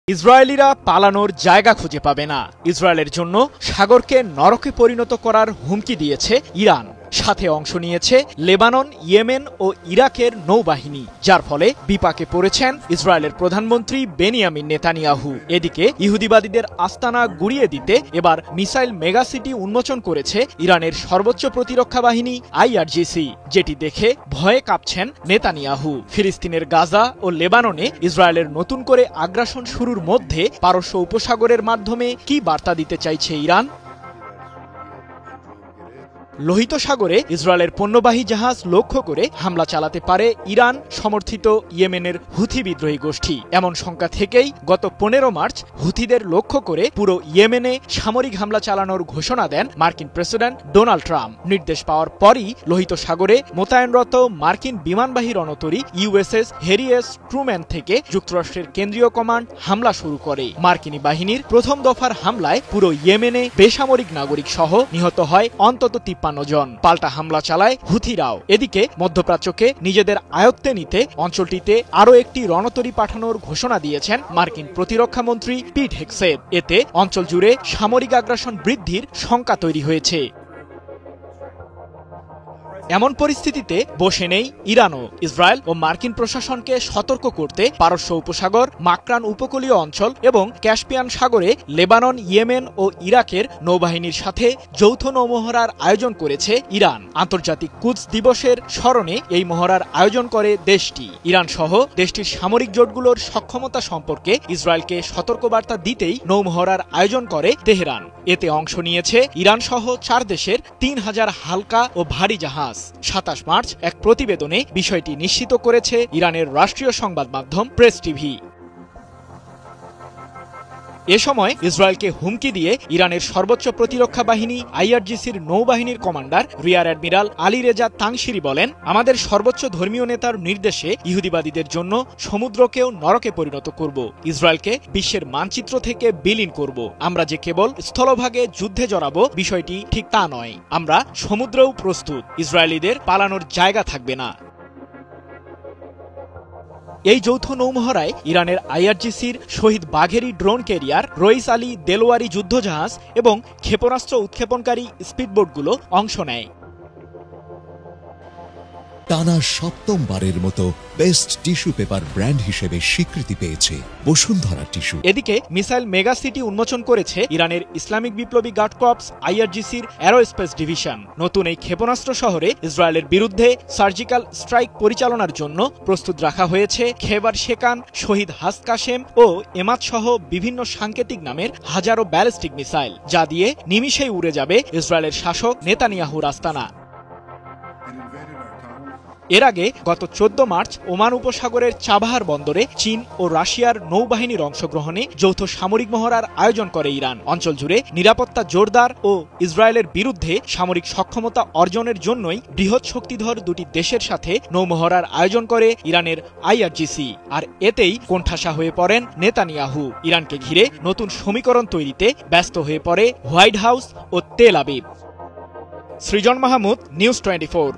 ইসরায়েলিরা পালানোর জায়গা খুঁজে পাবে না। ইসরায়েলের জন্য সাগরকে নরকে পরিণত করার হুমকি দিয়েছে ইরান। সাথে অংশ নিয়েছে লেবানন, ইয়েমেন ও ইরাকের নৌবাহিনী, যার ফলে বিপাকে পড়েছেন ইসরায়েলের প্রধানমন্ত্রী বেনিয়ামিন নেতানিয়াহু। এদিকে ইহুদিবাদীদের আস্তানা গুড়িয়ে দিতে এবার মিসাইল মেগাসিটি উন্মোচন করেছে ইরানের সর্বোচ্চ প্রতিরক্ষা বাহিনী IRGC, যেটি দেখে ভয়ে কাঁপছেন নেতানিয়াহু। ফিলিস্তিনের গাজা ও লেবাননে ইসরায়েলের নতুন করে আগ্রাসন শুরুর মধ্যে পারস্য উপসাগরের মাধ্যমে কি বার্তা দিতে চাইছে ইরান? লোহিত সাগরে ইসরায়েলের পণ্যবাহী জাহাজ লক্ষ্য করে হামলা চালাতে পারে ইরান সমর্থিত ইয়েমেনের হুথি বিদ্রোহী গোষ্ঠী। এমন শঙ্কা থেকেই গত 15 মার্চ হুথিদের লক্ষ্য করে পুরো ইয়েমেনে সামরিক হামলা চালানোর ঘোষণা দেন মার্কিন প্রেসিডেন্ট ডোনাল্ড ট্রাম্প। নির্দেশ পাওয়ার পরই লোহিত সাগরে মোতায়েনরত মার্কিন বিমানবাহী রণতরী USS হ্যারি এস ট্রুম্যান থেকে যুক্তরাষ্ট্রের কেন্দ্রীয় কমান্ড হামলা শুরু করে। মার্কিনী বাহিনীর প্রথম দফার হামলায় পুরো ইয়েমেনে বেসামরিক নাগরিক সহ নিহত হয় অন্তত 53 জন। পাল্টা হামলা চালায় হুথিরাও। এদিকে মধ্যপ্রাচ্যকে নিজেদের আয়ত্তে নিতে অঞ্চলটিতে আরও একটি রণতরী পাঠানোর ঘোষণা দিয়েছেন মার্কিন প্রতিরক্ষা মন্ত্রী পিট হেগসেথ। এতে অঞ্চল জুড়ে সামরিক আগ্রাসন বৃদ্ধির শঙ্কা তৈরি হয়েছে। এমন পরিস্থিতিতে বসে নেই ইরানও। ইসরায়েল ও মার্কিন প্রশাসনকে সতর্ক করতে পারস্য উপসাগর, মাকরান উপকূলীয় অঞ্চল এবং ক্যাস্পিয়ান সাগরে লেবানন, ইয়েমেন ও ইরাকের নৌবাহিনীর সাথে যৌথ নৌমহড়ার আয়োজন করেছে ইরান। আন্তর্জাতিক কুদস দিবসের স্মরণে এই মহড়ার আয়োজন করে দেশটি। ইরান সহ দেশটির সামরিক জোটগুলোর সক্ষমতা সম্পর্কে ইসরায়েলকে সতর্কবার্তা দিতেই নৌমহড়ার আয়োজন করে তেহরান। এতে অংশ নিয়েছে ইরান সহ 4 দেশের 3000 হালকা ও ভারী জাহাজ। 27 মার্চ এক প্রতিবেদনে বিষয়টি নিশ্চিত করেছে ইরানের রাষ্ট্রীয় সংবাদ মাধ্যম প্রেস টিভি। এ সময় ইসরায়েলকে হুমকি দিয়ে ইরানের সর্বোচ্চ প্রতিরক্ষা বাহিনী IRGCর নৌবাহিনীর commander rear admiral Ali Reza তাংশিরি বলেন, আমাদের সর্বোচ্চ ধর্মীয় নেতার নির্দেশে ইহুদিবাদীদের জন্য সমুদ্রকেও নরকে পরিণত করব, ইসরায়েলকে বিশ্বের মানচিত্র থেকে বিলীন করব। আমরা যে কেবল স্থলভাগে যুদ্ধে জড়াবো বিষয়টি ঠিক তা নয়, আমরা সমুদ্রেও প্রস্তুত। ইসরায়েলিদের পালানোর জায়গা থাকবে না। এই যৌথ নৌমহড়ায় ইরানের IRGCর শহীদ বাঘেরি ড্রোন ক্যারিয়ার, রইস আলী দেলোয়ারি যুদ্ধজাহাজ এবং ক্ষেপণাস্ত্র উৎক্ষেপণকারী স্পিডবোটগুলো অংশ নেয়। টানা 7মবারের মতো বেস্ট টিস্যু পেপার ব্র্যান্ড হিসেবে স্বীকৃতি পেয়েছে বসুন্ধরা টিস্যু। এদিকে মিসাইল মেগাসিটি উন্মোচন করেছে ইরানের ইসলামিক বিপ্লবী গার্ড কর্পস IRGCর অ্যারোস্পেস ডিভিশন। নতুন এই ক্ষেপণাস্ত্র শহরে ইসরায়েলের বিরুদ্ধে সার্জিক্যাল স্ট্রাইক পরিচালনার জন্য প্রস্তুত রাখা হয়েছে খেবার শেকান, শহীদ হাসকাশেম ও এমাদ সহ বিভিন্ন সাংকেতিক নামের হাজারো ব্যালিস্টিক মিসাইল, যা দিয়ে নিমিষেই উড়ে যাবে ইসরায়েলের শাসক নেতানিয়াহুর আস্তানা। এর আগে গত 14 মার্চ ওমান উপসাগরের চাবাহার বন্দরে চীন ও রাশিয়ার নৌবাহিনীর অংশগ্রহণে যৌথ সামরিক মহড়ার আয়োজন করে ইরান। অঞ্চল জুড়ে নিরাপত্তা জোরদার ও ইসরায়েলের বিরুদ্ধে সামরিক সক্ষমতা অর্জনের জন্যই বৃহৎ শক্তিধর দুটি দেশের সাথে নৌমহড়ার আয়োজন করে ইরানের IRGC। আর এতেই কোণঠাসা হয়ে পড়েন নেতানিয়াহু। ইরানকে ঘিরে নতুন সমীকরণ তৈরিতে ব্যস্ত হয়ে পড়ে হোয়াইট হাউস ও তেল আবিব। সৃজন মাহমুদ, নিউজ 24।